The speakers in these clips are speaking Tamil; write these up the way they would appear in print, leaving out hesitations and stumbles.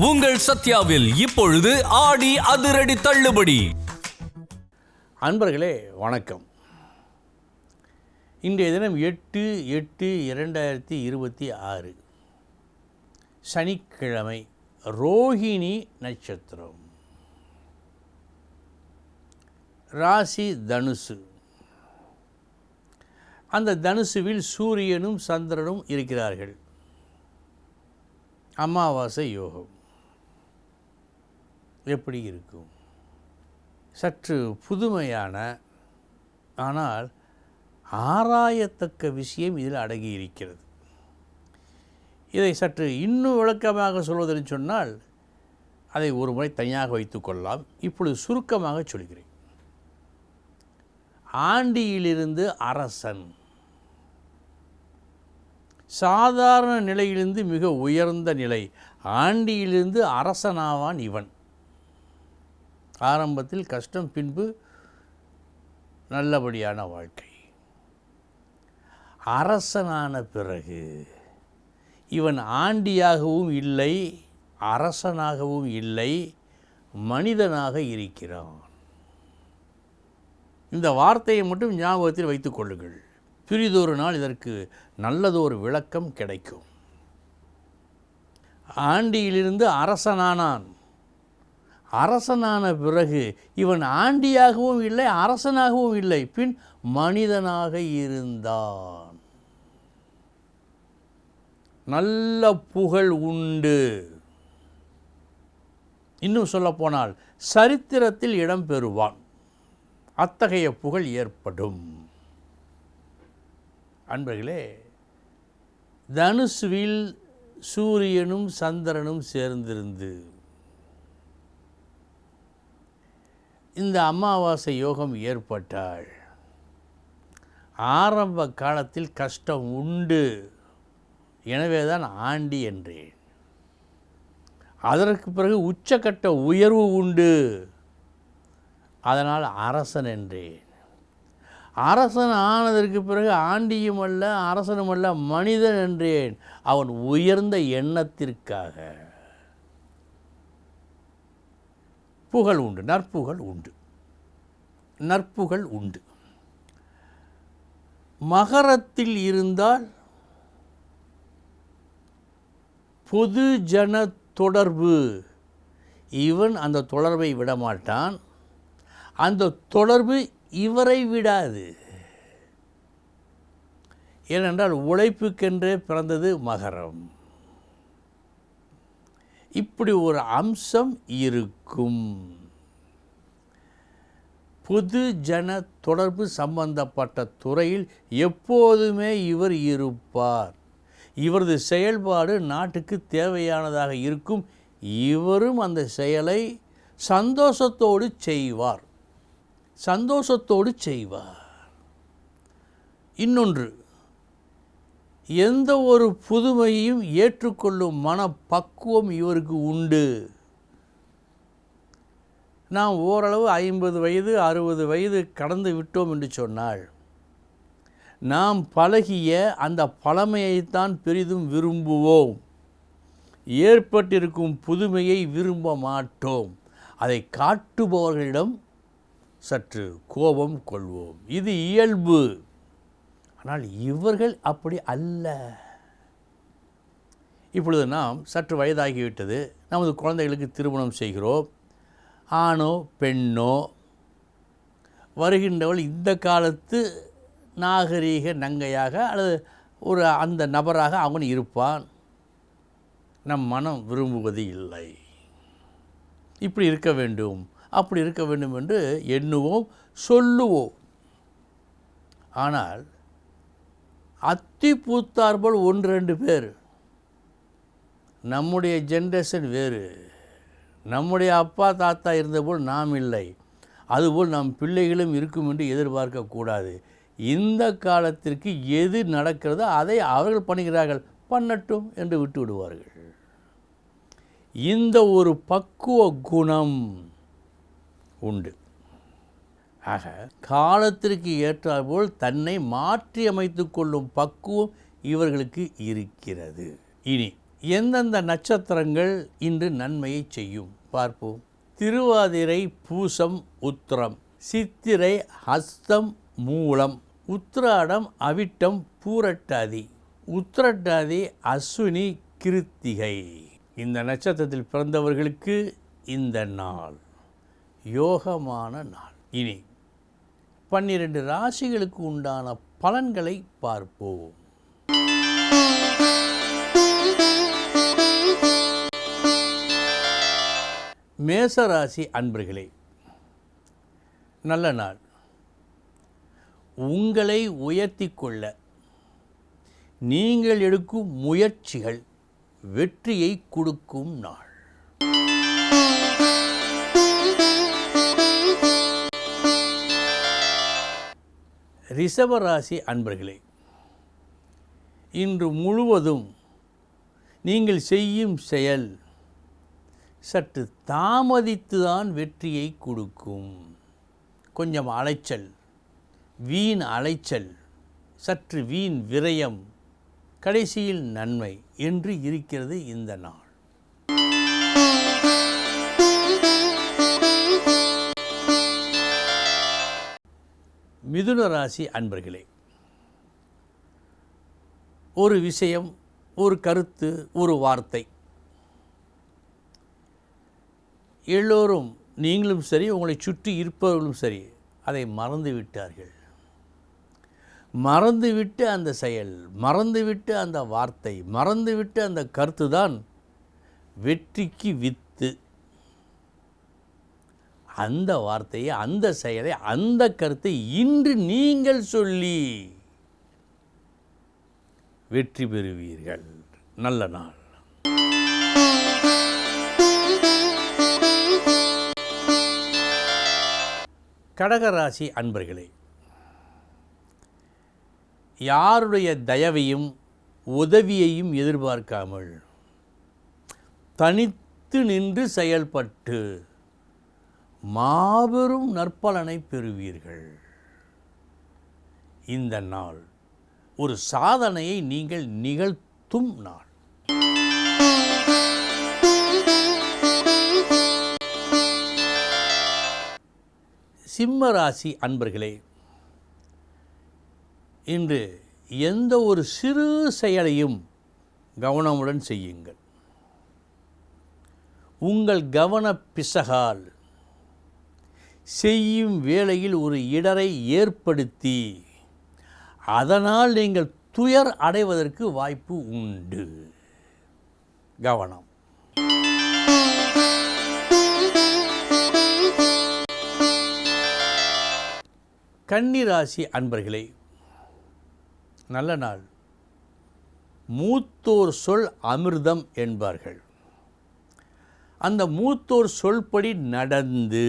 உங்கள் சத்யாவில் இப்பொழுது ஆடி அதிரடி தள்ளுபடி. அன்பர்களே வணக்கம். இன்றைய தினம் 8/8/2026 சனிக்கிழமை, ரோஹிணி நட்சத்திரம், ராசி தனுசு. அந்த தனுசுவில் சூரியனும் சந்திரனும் இருக்கிறார்கள். அமாவாசை யோகம் எப்படி இருக்கும்? சற்று புதுமையான ஆனால் ஆராயத்தக்க விஷயம் இதில் அடங்கி இருக்கிறது. இதை சற்று இன்னும் விளக்கமாக சொல்வதென்று சொன்னால் அதை ஒரு முறை தனியாக வைத்துக் கொள்ளலாம். இப்பொழுது சுருக்கமாக சொல்கிறேன். ஆண்டியிலிருந்து அரசன், சாதாரண நிலையிலிருந்து மிக உயர்ந்த நிலை, ஆண்டியிலிருந்து அரசனாவான் இவன். ஆரம்பத்தில் கஷ்டம், பின்பு நல்லபடியான வாழ்க்கை. அரசனான பிறகு இவன் ஆண்டியாகவும் இல்லை, அரசனாகவும் இல்லை, மனிதனாக இருக்கிறான். இந்த வார்த்தையை மட்டும் ஞாபகத்தில் வைத்துக் கொள்ளுங்கள். பிறிதொரு நாள் இதற்கு நல்லதொரு விளக்கம் கிடைக்கும். ஆண்டியிலிருந்து அரசனானான். அரசனான பிறகு இவன் ஆண்டியாகவும் இல்லை, அரசனாகவும் இல்லை, பின் மனிதனாக இருந்தான். நல்ல புகழ் உண்டு. இன்னும் சொல்லப்போனால் சரித்திரத்தில் இடம் பெறுவான். அத்தகைய புகழ் ஏற்படும். அன்பர்களே, தனுசுவில் சூரியனும் சந்திரனும் சேர்ந்திருந்து இந்த அமாவாசை யோகம் ஏற்பட்டால் ஆரம்ப காலத்தில் கஷ்டம் உண்டு. எனவே தான் ஆண்டி என்றேன். அதற்கு பிறகு உச்சக்கட்ட உயர்வு உண்டு. அதனால் அரசன் என்றேன். அரசன் ஆனதற்கு பிறகு ஆண்டியும் அல்ல, அரசனும் அல்ல, மனிதன் என்றேன். அவன் உயர்ந்த எண்ணத்திற்காக. புகழ் உண்டு, நற்புகழ் உண்டு, நற்புகழ் உண்டு. மகரத்தில் இருந்தால் பொது ஜன தொடர்பு. இவன் அந்த தொடர்பை விடமாட்டான். அந்த தொடர்பு இவரை விடாது. ஏனென்றால் உழைப்புக்கென்றே பிறந்தது மகரம். இப்படி ஒரு அம்சம் இருக்கும். பொது ஜன தொடர்பு சம்பந்தப்பட்ட துறையில் எப்போதுமே இவர் இருப்பார். இவரது செயல்பாடு நாட்டுக்கு தேவையானதாக இருக்கும். இவரும் அந்த செயலை சந்தோஷத்தோடு செய்வார். சந்தோஷத்தோடு செய்வார். இன்னொன்று, எந்த ஒரு புதுமையையும் ஏற்றுக்கொள்ளும் மனப்பக்குவம் இவருக்கு உண்டு. நாம் ஓரளவு 50 வயது 60 வயது கடந்து விட்டோம் என்று சொன்னால் நாம் பழகிய அந்த பழமையைத்தான் பெரிதும் விரும்புவோம். ஏற்பட்டிருக்கும் புதுமையை விரும்ப மாட்டோம். அதை காட்டுபவர்களிடம் சற்று கோபம் கொள்வோம். இது இயல்பு. ஆனால் இவர்கள் அப்படி அல்ல. இப்பொழுது நாம் சற்று வயதாகிவிட்டது. நமது குழந்தைகளுக்கு திருமணம் செய்கிறோம். ஆணோ பெண்ணோ வருகின்றவள் இந்த காலத்து நாகரீக நங்கையாக அல்லது ஒரு அந்த நபராக அவன் இருப்பான். நம் மனம் விரும்புவது இல்லை. இப்படி இருக்க வேண்டும், அப்படி இருக்க வேண்டும் என்று எண்ணுவோம், சொல்லுவோம். ஆனால் அத்தி பூத்தார்போல் 1-2 பேர். நம்முடைய ஜென்ரேஷன் வேறு. நம்முடைய அப்பா தாத்தா இருந்தபோல் நாம் இல்லை. அதுபோல் நம் பிள்ளைகளும் இருக்கும் என்று எதிர்பார்க்கக்கூடாது. இந்த காலத்திற்கு எது நடக்கிறதோ அதை அவர்கள் பண்ணுகிறார்கள், பண்ணட்டும் என்று விட்டு விடுவார்கள். இந்த ஒரு பக்குவ குணம் உண்டு. ஆக காலத்திற்கு ஏற்றாற்போல் தன்னை மாற்றி அமைத்து கொள்ளும் பக்குவம் இவர்களுக்கு இருக்கிறது. இனி எந்தெந்த நட்சத்திரங்கள் இன்று நன்மையை செய்யும் பார்ப்போம். திருவாதிரை, பூசம், உத்திரம், சித்திரை, ஹஸ்தம், மூலம், உத்திராடம், அவிட்டம், பூரட்டாதி, உத்திரட்டாதி, அஸ்வினி, கிருத்திகை. இந்த நட்சத்திரத்தில் பிறந்தவர்களுக்கு இந்த நாள் யோகமான நாள். இனி 12 ராசிகளுக்கு உண்டான பலன்களை பார்ப்போம். மேசராசி அன்பர்களே, நல்ல நாள். உங்களை உயர்த்தி கொள்ள நீங்கள் எடுக்கும் முயற்சிகள் வெற்றியை கொடுக்கும் நாள். ரிஷபராசி அன்பர்களே, இன்று முழுவதும் நீங்கள் செய்யும் செயல் சற்று தாமதித்துதான் வெற்றியை கொடுக்கும். கொஞ்சம் அலைச்சல், வீண் அலைச்சல், சற்று வீண் விரயம், கடைசியில் நன்மை என்று இருக்கிறது இந்த நாள். மிதுன ராசி அன்பர்களே, ஒரு விஷயம், ஒரு கருத்து, ஒரு வார்த்தை, எல்லோரும், நீங்களும் சரி, உங்களை சுற்றி இருப்பவர்களும் சரி, அதை மறந்து விட்டார்கள். மறந்துவிட்டு அந்த செயல், மறந்துவிட்டு அந்த வார்த்தை, மறந்துவிட்டு அந்த கருத்து தான் வெற்றிக்கு வித்து. அந்த வார்த்தையை, அந்த செயலை, அந்த கருத்தை இன்று நீங்கள் சொல்லி வெற்றி பெறுவீர்கள். நல்ல நாள். கடகராசி அன்பர்களே, யாருடைய தயவையும் உதவியையும் எதிர்பார்க்காமல் தனித்து நின்று செயல்பட்டு மாபெரும் நற்பலனை பெறுவீர்கள். இந்த நாள் ஒரு சாதனையை நீங்கள் நிகழ்த்தும் நாள். சிம்ம ராசி அன்பர்களே, இன்று எந்த ஒரு சிறு செயலையும் கவனமுடன் செய்யுங்கள். உங்கள் கவன பிசகால் செய்யும் வேளையில் ஒரு இடரை ஏற்படுத்தி அதனால் நீங்கள் துயர் அடைவதற்கு வாய்ப்பு உண்டு. கவனம். கன்னிராசி அன்பர்களே, நல்ல நாள். மூத்தோர் சொல் அமிர்தம் என்பார்கள். அந்த மூத்தோர் சொல்படி நடந்து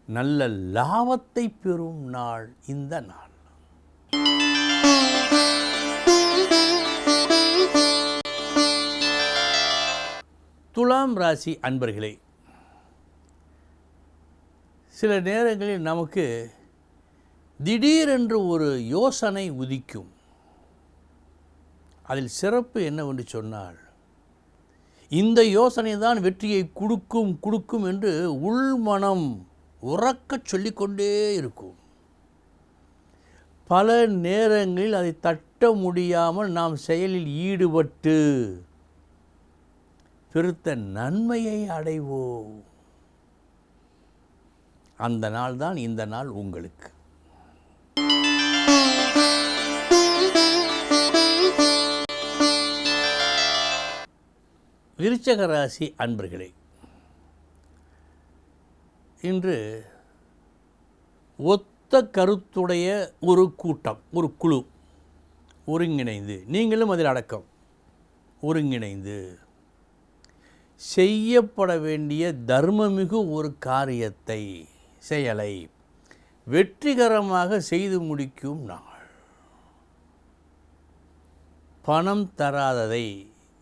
நல்ல லாபத்தை பெறும் நாள் இந்த நாள். துலாம் ராசி அன்பர்களே, சில நேரங்களில் நமக்கு திடீரென்று ஒரு யோசனை உதிக்கும். அதில் சிறப்பு என்னவென்று சொன்னால், இந்த யோசனை தான் வெற்றியை கொடுக்கும் என்று உள்மனம் உறக்கச் சொல்லிக்கொண்டே இருக்கும். பல நேரங்களில் அதை தட்ட முடியாமல் நாம் செயலில் ஈடுபட்டு பெருத்த நன்மையை அடைவோம். அந்த நாள் தான் இந்த நாள் உங்களுக்கு. விருச்சிக ராசி அன்பர்களே, இன்று ஒத்த கருத்துடைய ஒரு கூட்டம், ஒரு குழு ஒருங்கிணைந்து, நீங்களும் அதில் அடக்கம், ஒருங்கிணைந்து செய்யப்பட வேண்டிய தர்மமிகு ஒரு காரியத்தை, செயலை வெற்றிகரமாக செய்து முடிக்கும் நாள். பணம் தராததை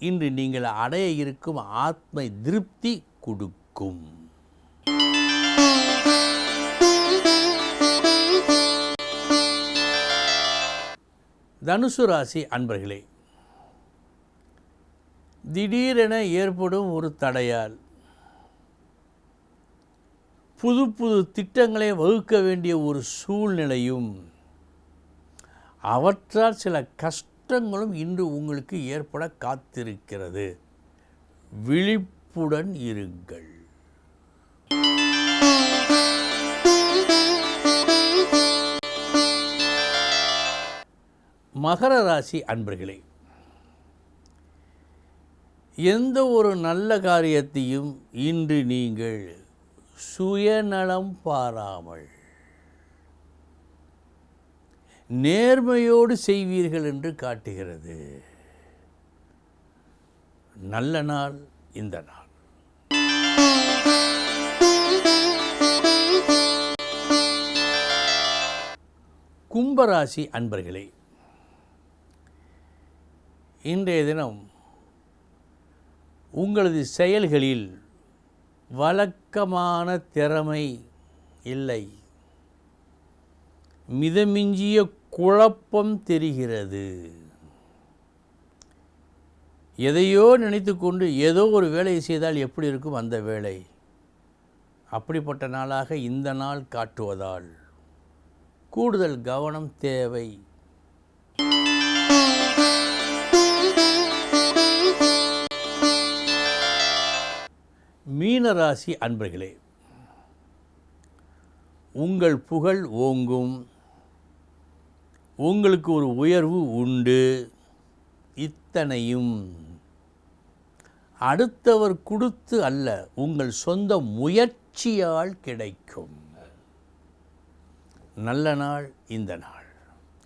இன்று நீங்கள் அடைய இருக்கும் ஆத்ம திருப்தி கொடுக்கும். தனுசு ராசி அன்பர்களே, திடீரென ஏற்படும் ஒரு தடையால் புது புது திட்டங்களை வகுக்க வேண்டிய ஒரு சூழ்நிலையும் அவற்றால் சில கஷ்டங்களும் இன்று உங்களுக்கு ஏற்பட காத்திருக்கிறது. விழிப்புடன் இருங்கள். மகர ராசி அன்பர்களே, எந்த ஒரு நல்ல காரியத்தையும் இன்று நீங்கள் சுயநலம் பாராமல் நேர்மையோடு செய்வீர்கள் என்று காட்டுகிறது. நல்ல நாள் இந்த நாள். கும்பராசி அன்பர்களே, இன்றைய தினம் உங்களது செயல்களில் வழக்கமான திறமை இல்லை, மிதமிஞ்சிய குழப்பம் தெரிகிறது. எதையோ நினைத்து கொண்டு ஏதோ ஒரு வேலையை செய்தால் எப்படி இருக்கும் அந்த வேலை, அப்படிப்பட்ட நாளாக இந்த நாள் காட்டுவதால் கூடுதல் கவனம் தேவை. மீனராசி அன்பர்களே, உங்கள் புகழ் ஓங்கும், உங்களுக்கு ஒரு உயர்வு உண்டு. இத்தனையும் அடுத்தவர் கொடுத்து அல்ல, உங்கள் சொந்த முயற்சியால் கிடைக்கும். நல்ல நாள் இந்த நாள்.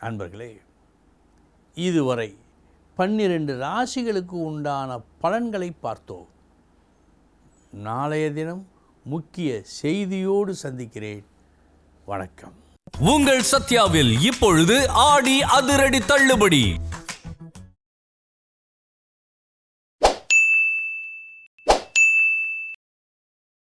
அன்பர்களே, இதுவரை 12 ராசிகளுக்கு உண்டான பலன்களை பார்த்தோம். நாளைய தினம் முக்கிய செய்தியோடு சந்திக்கிறேன். வணக்கம். உங்கள் சத்யாவில் இப்பொழுது ஆடி அதிரடி தள்ளுபடி.